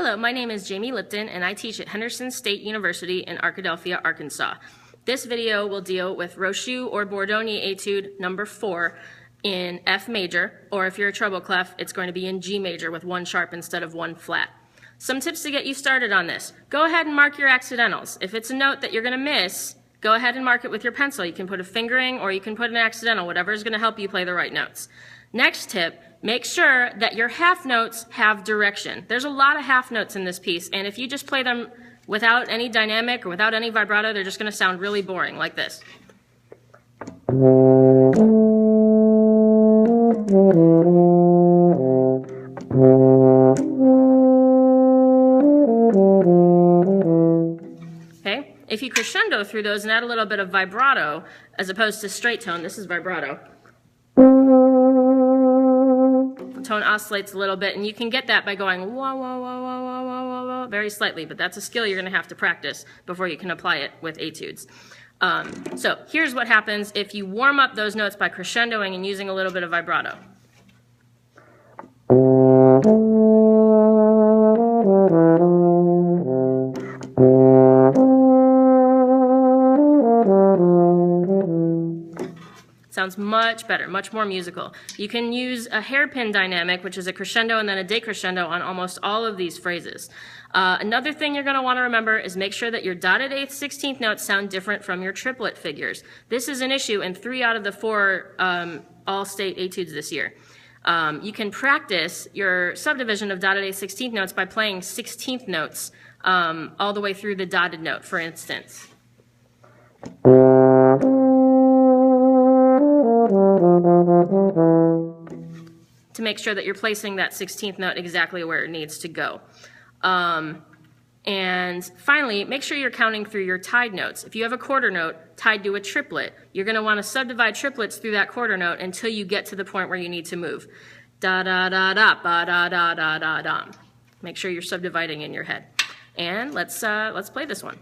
Hello, my name is Jamie Lipton, and I teach at Henderson State University in Arkadelphia, Arkansas. This video will deal with Rochu or Bordogni Etude number 4 in F major, or if you're a treble clef, it's going to be in G major with 1 sharp instead of 1 flat. Some tips to get you started on this. Go ahead and mark your accidentals. If it's a note that you're going to miss, go ahead and mark it with your pencil. You can put a fingering or you can put an accidental, whatever is going to help you play the right notes. Next tip, make sure that your half notes have direction. There's a lot of half notes in this piece, and if you just play them without any dynamic or without any vibrato, they're just going to sound really boring, like this. Okay? If you crescendo through those and add a little bit of vibrato, as opposed to straight tone, this is vibrato. The tone oscillates a little bit, and you can get that by going wah, wah, wah, wah, wah, wah, wah, wah, very slightly, but that's a skill you're going to have to practice before you can apply it with etudes. So here's what happens if you warm up those notes by crescendoing and using a little bit of vibrato. Sounds much better, much more musical. You can use a hairpin dynamic, which is a crescendo and then a decrescendo on almost all of these phrases. Another thing you're going to want to remember is make sure that your dotted 8th, 16th notes sound different from your triplet figures. This is an issue in 3 out of the 4 all-state etudes this year. You can practice your subdivision of dotted 8th, 16th notes by playing 16th notes all the way through the dotted note, for instance. To make sure that you're placing that 16th note exactly where it needs to go. And finally, make sure you're counting through your tied notes. If you have a quarter note tied to a triplet, you're going to want to subdivide triplets through that quarter note until you get to the point where you need to move. Da da da da ba da da da da da. Make sure you're subdividing in your head. And let's play this one.